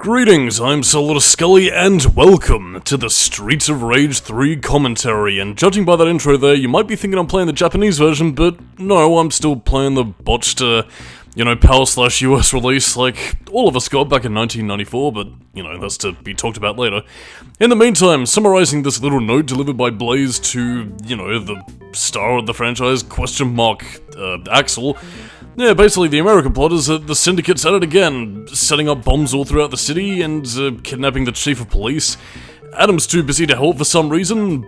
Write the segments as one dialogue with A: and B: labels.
A: Greetings, I'm Solidus-Skully, and welcome to the Streets of Rage 3 commentary. And judging by that intro there, you might be thinking I'm playing the Japanese version, but no, I'm still playing the botched, PAL/US release like all of us got back in 1994, but, that's to be talked about later. In the meantime, summarizing this little note delivered by Blaze to, the star of the franchise, Axel. Yeah, basically the American plot is that the Syndicate's at it again, setting up bombs all throughout the city and kidnapping the chief of police. Adam's too busy to help for some reason,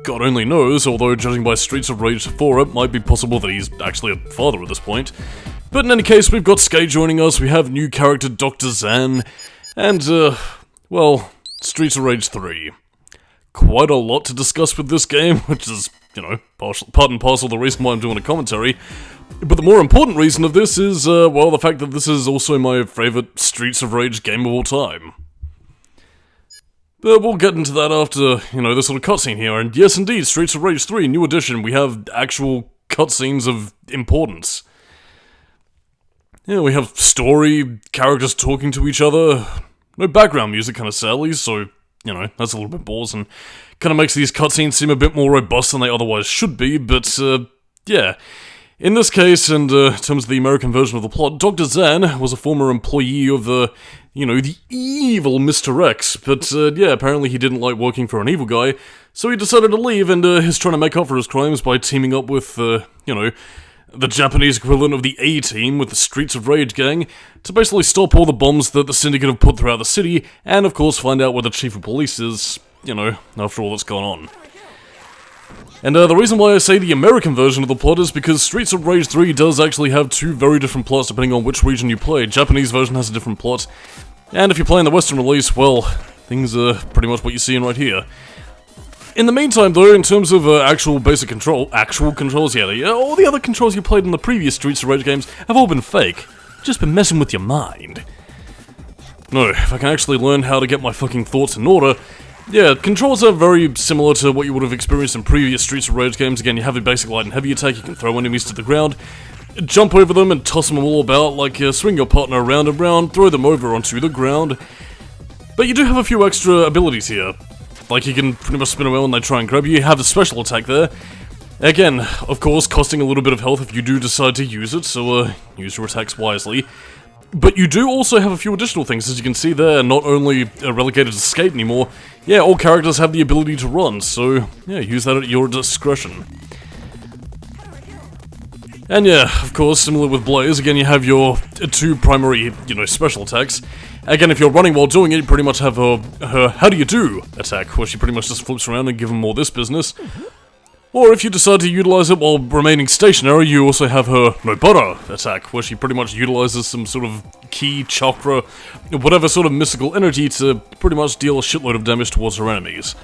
A: God only knows, although judging by Streets of Rage 4 it might be possible that he's actually a father at this point. But in any case, we've got Skye joining us, we have new character Dr. Zan, and, Streets of Rage 3. Quite a lot to discuss with this game, which is, part and parcel the reason why I'm doing a commentary. But the more important reason of this is, the fact that this is also my favourite Streets of Rage game of all time. But we'll get into that after, this little cutscene here, and yes indeed, Streets of Rage 3, new edition, we have actual cutscenes of importance. Yeah, we have story, characters talking to each other, no background music, kinda sadly, so, that's a little bit bores, and kinda makes these cutscenes seem a bit more robust than they otherwise should be, but, yeah. In this case, and in terms of the American version of the plot, Dr. Zan was a former employee of the evil Mr. X, but apparently he didn't like working for an evil guy, so he decided to leave and is trying to make up for his crimes by teaming up with, the Japanese equivalent of the A-Team with the Streets of Rage gang to basically stop all the bombs that the Syndicate have put throughout the city, and of course find out where the Chief of Police is, after all that's gone on. And the reason why I say the American version of the plot is because Streets of Rage 3 does actually have two very different plots depending on which region you play. Japanese version has a different plot, and if you're playing the Western release, well, things are pretty much what you're seeing right here. In the meantime though, in terms of actual controls, all the other controls you played in the previous Streets of Rage games have all been fake. Just been messing with your mind. No, if I can actually learn how to get my fucking thoughts in order. Yeah, controls are very similar to what you would have experienced in previous Streets of Rage games. Again, you have a basic light and heavy attack, you can throw enemies to the ground, jump over them and toss them all about, like swing your partner around and round, throw them over onto the ground. But you do have a few extra abilities here. Like you can pretty much spin around when they try and grab you, you have a special attack there. Again, of course, costing a little bit of health if you do decide to use it, so use your attacks wisely. But you do also have a few additional things, as you can see there, not only relegated to skate anymore, all characters have the ability to run, so use that at your discretion. And of course, similar with Blaze, again you have your two primary, special attacks. Again, if you're running while doing it, you pretty much have her how do you do attack, where she pretty much just flips around and gives them all this business. Or if you decide to utilize it while remaining stationary, you also have her Nobara attack, where she pretty much utilizes some sort of ki, chakra, whatever sort of mystical energy to pretty much deal a shitload of damage towards her enemies.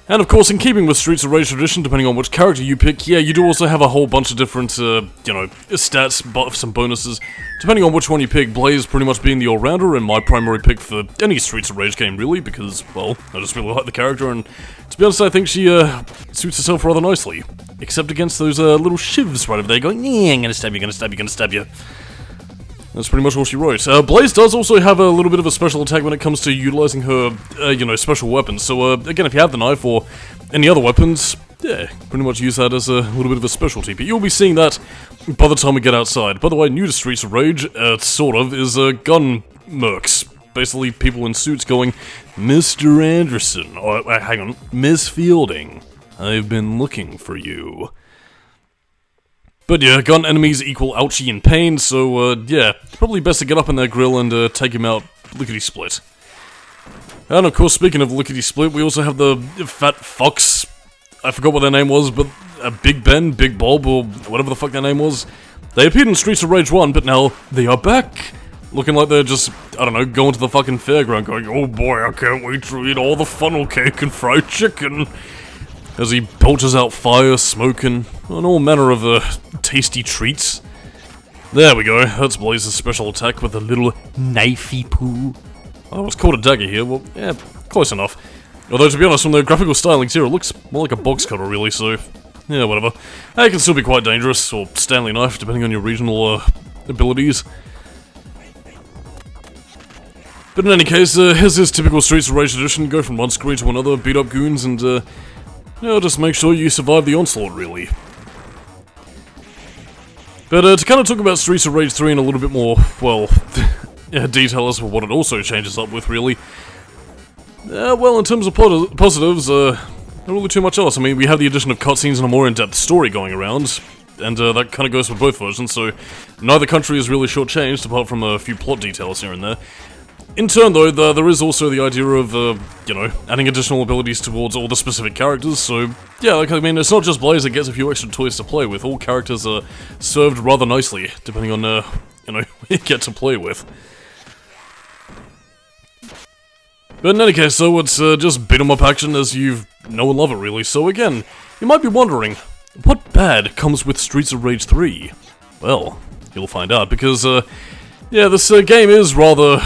A: And of course, in keeping with Streets of Rage tradition, depending on which character you pick, you do also have a whole bunch of different, stats, buffs and bonuses, depending on which one you pick, Blaze pretty much being the all-rounder, and my primary pick for any Streets of Rage game, really, because, well, I just really like the character, and to be honest, I think she, suits herself rather nicely. Except against those, little shivs right over there going, I'm gonna stab you, gonna stab you. That's pretty much all she wrote. Blaze does also have a little bit of a special attack when it comes to utilizing her, special weapons. So, again, if you have the knife or any other weapons, pretty much use that as a little bit of a specialty. But you'll be seeing that by the time we get outside. By the way, new to Streets of Rage, sort of, is gun mercs. Basically, people in suits going, Mr. Anderson, or, hang on, Miss Fielding, I've been looking for you. But gun enemies equal ouchie and pain, so probably best to get up in their grill and take him out lickety-split. And of course, speaking of lickety-split, we also have the fat fox, I forgot what their name was, but Big Ben, Big Bob, or whatever the fuck their name was. They appeared in Streets of Rage 1, but now they are back! Looking like they're just, going to the fucking fairground going, oh boy, I can't wait to eat all the funnel cake and fried chicken! As he belches out fire, smoke, and all manner of tasty treats. There we go, that's Blaze's special attack with a little knifey poo. Oh, it's called a dagger here, well, close enough. Although, to be honest, from the graphical stylings here, it looks more like a box cutter, really, so whatever. It can still be quite dangerous, or Stanley knife, depending on your regional abilities. But in any case, here's his typical Streets of Rage edition, go from one screen to another, beat up goons, and, you know, just make sure you survive the onslaught, really. But, to kind of talk about Streets of Rage 3 in a little bit more, well, detail as for what it also changes up with, really. Well, in terms of positives, not really too much else. I mean, we have the addition of cutscenes and a more in-depth story going around, and that kind of goes for both versions, so neither country is really shortchanged, apart from a few plot details here and there. In turn, though, there is also the idea of, you know, adding additional abilities towards all the specific characters, so, yeah, like, I mean, it's not just Blaze that gets a few extra toys to play with, all characters are served rather nicely, depending on, you know, what you get to play with. But in any case, so it's just beat-em-up action as you know and love it, really, so again, you might be wondering, what bad comes with Streets of Rage 3? Well, you'll find out, because, yeah, this game is rather...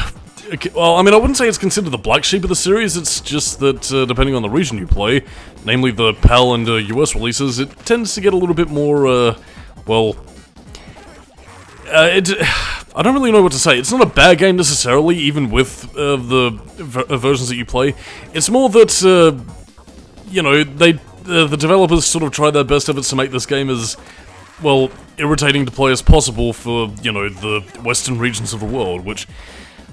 A: Well, I mean, I wouldn't say it's considered the black sheep of the series, it's just that, depending on the region you play, namely the PAL and US releases, it tends to get a little bit more, well... I don't really know what to say. It's not a bad game necessarily, even with the versions that you play. It's more that, you know, the developers sort of try their best efforts to make this game as, well, irritating to play as possible for, you know, the western regions of the world, which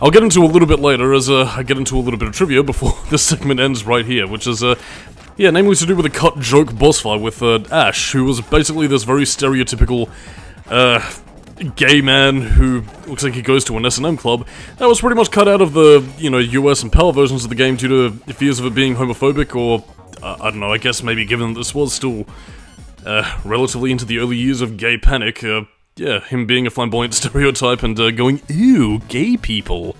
A: I'll get into a little bit later as I get into a little bit of trivia before this segment ends right here, which is, yeah, namely to do with a cut joke boss fight with Ash, who was basically this very stereotypical, gay man who looks like he goes to an S&M club. That was pretty much cut out of the, you know, US and PAL versions of the game due to fears of it being homophobic, or, I don't know, I guess maybe given that this was still, relatively into the early years of gay panic, yeah, him being a flamboyant stereotype and, going, ew, gay people.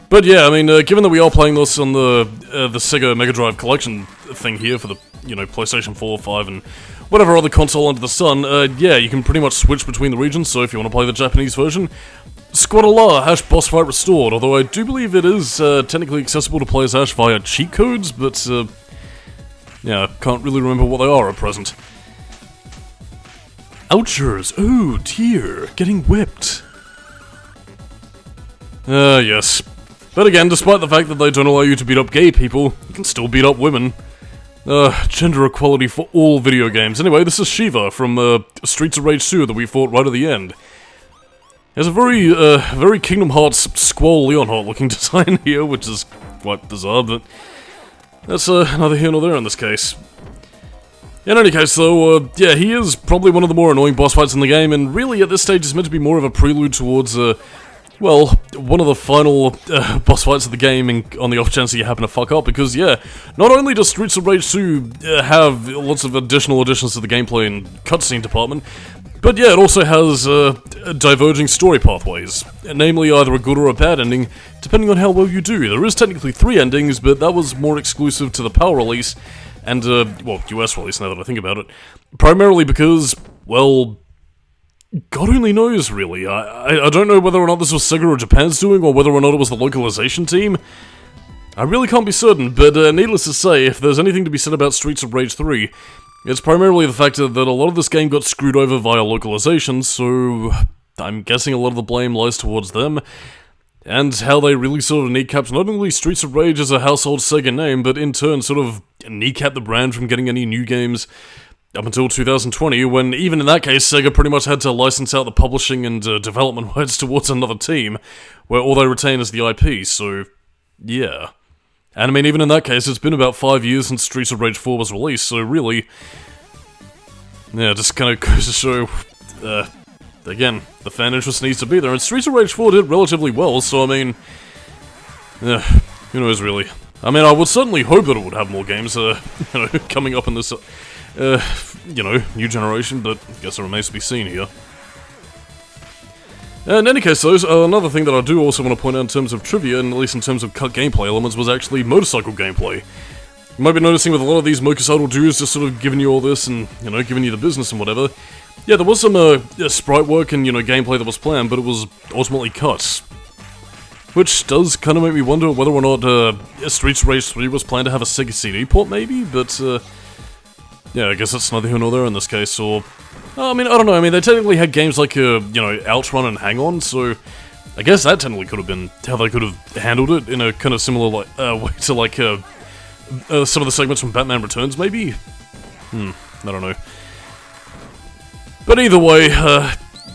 A: But yeah, I mean, given that we are playing this on the Sega Mega Drive collection thing here for the, you know, PlayStation 4, 5, and whatever other console under the sun, yeah, you can pretty much switch between the regions, so if you want to play the Japanese version, Squad-a-la, Ash boss fight restored, although I do believe it is technically accessible to play as Ash via cheat codes, but, yeah, can't really remember what they are at present. Ouchers, oh dear, getting whipped. Yes. But again, despite the fact that they don't allow you to beat up gay people, you can still beat up women. Gender equality for all video games. Anyway, this is Shiva from, Streets of Rage 2 that we fought right at the end. There's a very Kingdom Hearts Squall Leonhardt looking design here, which is quite bizarre, but that's, neither here nor there in this case. In any case, though, yeah, he is probably one of the more annoying boss fights in the game, and really at this stage is meant to be more of a prelude towards, well, one of the final boss fights of the game, on the off chance that you happen to fuck up, because, yeah, not only does Streets of Rage 2 have lots of additional additions to the gameplay and cutscene department, but yeah, it also has diverging story pathways, namely either a good or a bad ending, depending on how well you do. There is technically 3 endings, but that was more exclusive to the PAL release, and, well, US release now that I think about it, primarily because, well, God only knows, really. I don't know whether or not this was Sega or Japan's doing, or whether or not it was the localization team. I really can't be certain, but needless to say, if there's anything to be said about Streets of Rage 3, it's primarily the fact that a lot of this game got screwed over via localization, so I'm guessing a lot of the blame lies towards them, and how they really sort of kneecapped not only Streets of Rage as a household Sega name, but in turn sort of kneecapped the brand from getting any new games up until 2020, when even in that case, Sega pretty much had to license out the publishing and development rights towards another team, where all they retain is the IP, so yeah. And I mean, even in that case, it's been about 5 years since Streets of Rage 4 was released, so really, yeah, just kind of goes to show, again, the fan interest needs to be there, and Streets of Rage 4 did relatively well, so I mean, yeah, who knows really. I mean, I would certainly hope that it would have more games, you know, coming up in this, you know, new generation, but I guess it remains to be seen here. In any case, though, another thing that I do also want to point out in terms of trivia, and at least in terms of cut gameplay elements, was actually motorcycle gameplay. You might be noticing with a lot of these motorcycle dudes just sort of giving you all this and, you know, giving you the business and whatever. Yeah, there was some, sprite work and, you know, gameplay that was planned, but it was ultimately cut. Which does kind of make me wonder whether or not, Streets of Rage 3 was planned to have a Sega CD port, maybe, but, yeah, I guess that's neither here nor there in this case, or... I mean, I don't know, I mean, they technically had games like, you know, Outrun and Hang On, so I guess that technically could have been how they could have handled it in a kind of similar way to like some of the segments from Batman Returns, maybe? I don't know. But either way,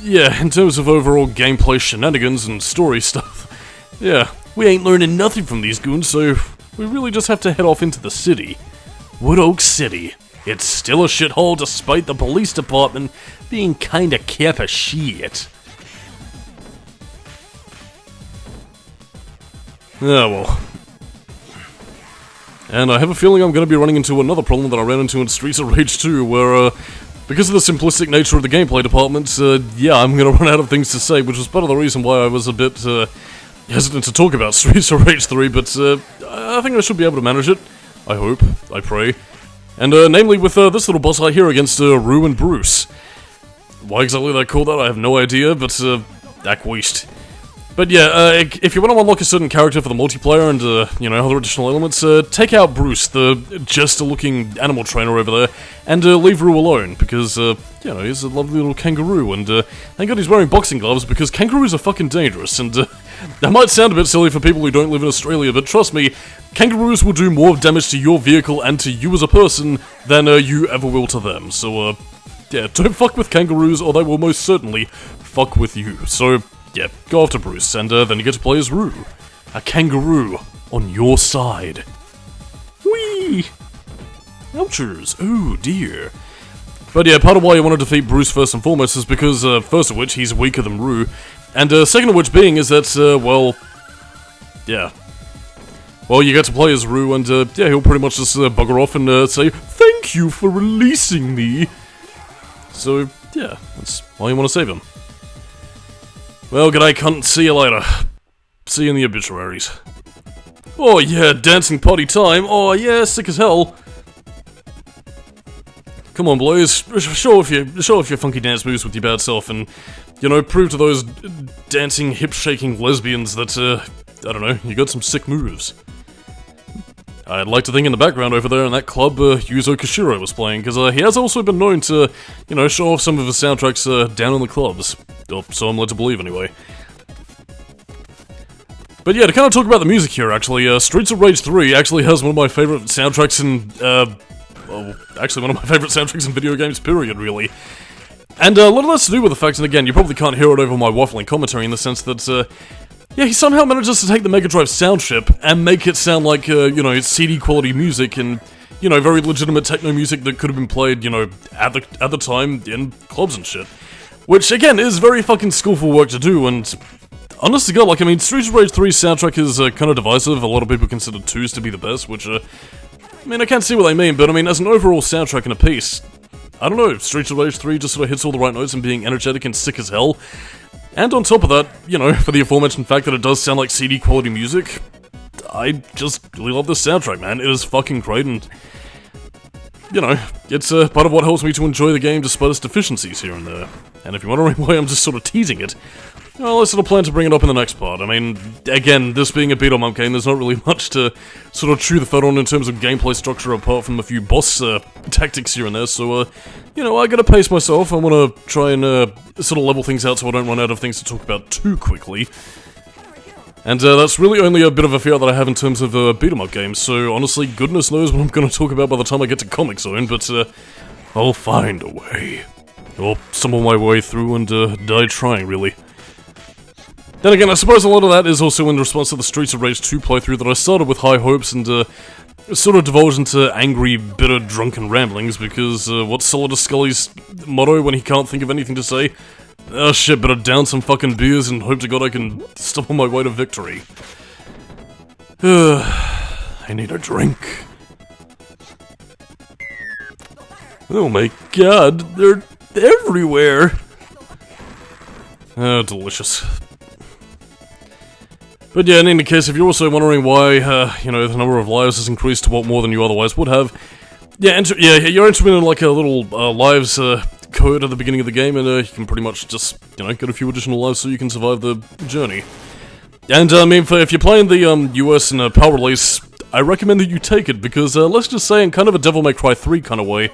A: yeah, in terms of overall gameplay shenanigans and story stuff, yeah, we ain't learning nothing from these goons, so we really just have to head off into the city. Wood Oak City. It's still a shithole despite the police department being kinda cap of shit. Ah, well. And I have a feeling I'm going to be running into another problem that I ran into in Streets of Rage 2, where, because of the simplistic nature of the gameplay department, yeah, I'm going to run out of things to say, which was part of the reason why I was a bit, hesitant to talk about Streets of Rage 3, but, I think I should be able to manage it. I hope. I pray. And, namely with, this little boss right here against, Rue and Bruce. Why exactly they call that, I have no idea, but, acquiesced. But yeah, if you want to unlock a certain character for the multiplayer and, you know, other additional elements, take out Bruce, the jester-looking animal trainer over there, and leave Rue alone, because, you know, he's a lovely little kangaroo, and thank God he's wearing boxing gloves, because kangaroos are fucking dangerous, and that might sound a bit silly for people who don't live in Australia, but trust me, kangaroos will do more damage to your vehicle and to you as a person than you ever will to them, so, yeah, don't fuck with kangaroos, or they will most certainly fuck with you, so... yeah, go after Bruce, and then you get to play as Rue. A kangaroo on your side. Whee! Ouchers, oh dear. But yeah, part of why you want to defeat Bruce first and foremost is because, first of which, he's weaker than Rue, and second of which being is that, well... yeah. Well, you get to play as Rue, and yeah, he'll pretty much just bugger off and say, "Thank you for releasing me!" So, yeah, that's why you want to save him. Well, g'day cunt, see you later. See you in the obituaries. Oh yeah, dancing potty time, oh yeah, sick as hell. Come on Blaze, show off your funky dance moves with your bad self and, you know, prove to those dancing, hip-shaking lesbians that, I don't know, you got some sick moves. I'd like to think in the background over there in that club, Yuzo Koshiro was playing, because he has also been known to, you know, show off some of his soundtracks down in the clubs. Or so I'm led to believe, anyway. But yeah, to kind of talk about the music here, actually, Streets of Rage 3 actually has one of my favorite soundtracks in, well, actually one of my favorite soundtracks in video games, period, really. And a lot of that's to do with the fact, and again, you probably can't hear it over my waffling commentary in the sense that, yeah, he somehow manages to take the Mega Drive sound chip and make it sound like, you know, CD quality music and, you know, very legitimate techno music that could have been played, you know, at the time in clubs and shit. Which, again, is very fucking skillful work to do, and honest to God, like, I mean, Streets of Rage 3's soundtrack is kind of divisive. A lot of people consider 2's to be the best, which, I mean, I can't see what they mean, but I mean, as an overall soundtrack and a piece, I don't know, Streets of Rage 3 just sort of hits all the right notes and being energetic and sick as hell. And on top of that, you know, for the aforementioned fact that it does sound like CD quality music, I just really love this soundtrack, man. It is fucking great, and, you know, it's part of what helps me to enjoy the game despite its deficiencies here and there. And if you're wondering why I'm just sort of teasing it, well, I sort of plan to bring it up in the next part. I mean, again, this being a beat-em-up game, there's not really much to sort of chew the fat on in terms of gameplay structure apart from a few boss tactics here and there, so, you know, I gotta pace myself. I wanna try and sort of level things out so I don't run out of things to talk about too quickly. And that's really only a bit of a fear that I have in terms of beat-em-up games, so honestly, goodness knows what I'm gonna talk about by the time I get to Comic Zone, but I'll find a way. Or stumble my way through and die trying, really. Then again, I suppose a lot of that is also in response to the Streets of Rage 2 playthrough that I started with high hopes and sort of divulged into angry, bitter, drunken ramblings, because what's Solidus-Skully's motto when he can't think of anything to say? Oh shit, better down some fucking beers and hope to God I can stumble my way to victory. I need a drink. Oh my god, they're everywhere! Oh, delicious. But yeah, in any case, if you're also wondering why, you know, the number of lives has increased to what more than you otherwise would have, yeah, you're entering in like a little lives code at the beginning of the game, and you can pretty much just, you know, get a few additional lives so you can survive the journey. And I mean, if you're playing the US and PAL release, I recommend that you take it, because let's just say in kind of a Devil May Cry 3 kind of way,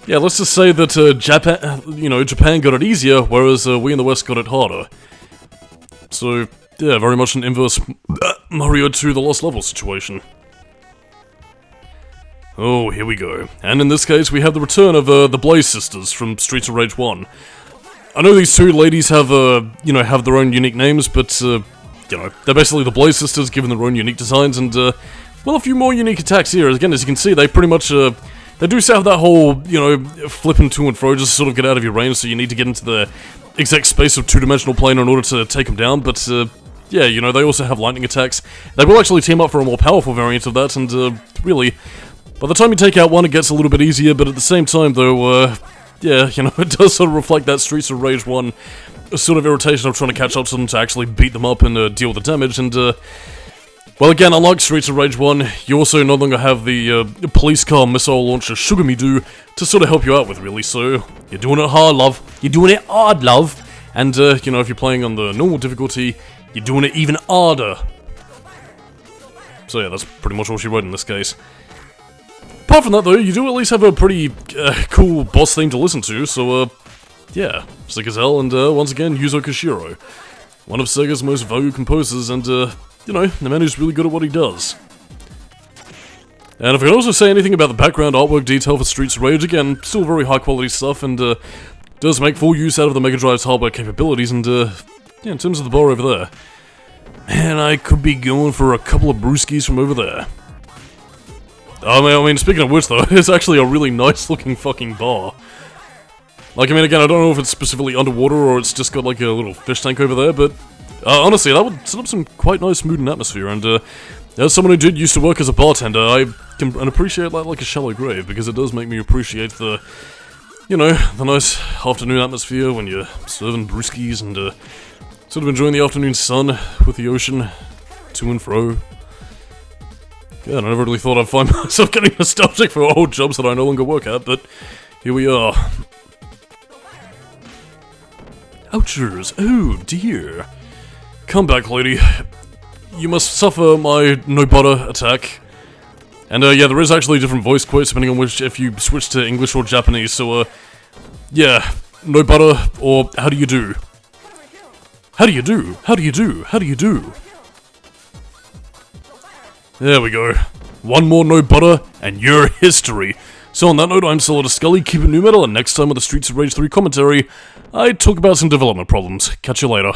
A: yeah, let's just say that Japan got it easier, whereas we in the West got it harder. So, yeah, very much an inverse Mario 2 The Lost Level situation. Oh, here we go. And in this case, we have the return of the Blaze Sisters from Streets of Rage 1. I know these two ladies have, you know, have their own unique names, but, you know, they're basically the Blaze Sisters given their own unique designs, and, well, a few more unique attacks here. Again, as you can see, they pretty much, they do have that whole, you know, flipping to and fro just to sort of get out of your range, so you need to get into the exact space of two-dimensional plane in order to take them down, but, yeah, you know, they also have lightning attacks. They will actually team up for a more powerful variant of that, and, really, by the time you take out one, it gets a little bit easier, but at the same time, though, yeah, you know, it does sort of reflect that Streets of Rage 1 sort of irritation of trying to catch up to them to actually beat them up and deal with the damage, and, well, again, unlike Streets of Rage 1, you also no longer have the police car missile launcher Sugar Me Doo to sort of help you out with, really, so you're doing it hard, love. You're doing it hard, love. And, you know, if you're playing on the normal difficulty, you're doing it even harder. So yeah, that's pretty much all she wrote in this case. Apart from that, though, you do at least have a pretty cool boss theme to listen to, so, yeah, sick as hell, and, once again, Yuzo Koshiro. One of Sega's most valued composers, and, you know, the man who's really good at what he does. And if I can also say anything about the background artwork detail for Streets of Rage, again, still very high quality stuff, and, does make full use out of the Mega Drive's hardware capabilities, and, yeah, in terms of the bar over there. Man, I could be going for a couple of brewskis from over there. I mean, speaking of which, though, it's actually a really nice-looking fucking bar. Like, I mean, again, I don't know if it's specifically underwater or it's just got, like, a little fish tank over there, but honestly, that would set up some quite nice mood and atmosphere, and, as someone who did used to work as a bartender, I can appreciate that like a shallow grave, because it does make me appreciate the, you know, the nice afternoon atmosphere when you're serving brewskis and, sort of enjoying the afternoon sun with the ocean to and fro. God, I never really thought I'd find myself getting nostalgic for old jobs that I no longer work at, but here we are. Ouchers, oh dear. Come back, lady. You must suffer my no butter attack. And yeah, there is actually different voice quotes depending on which, if you switch to English or Japanese, so yeah, no butter, or how do you do? How do you do? How do you do? How do you do? There we go. One more no butter, and you're history. So on that note, I'm Solidus-Skully, keep it new metal, and next time with the Streets of Rage 3 commentary, I talk about some development problems. Catch you later.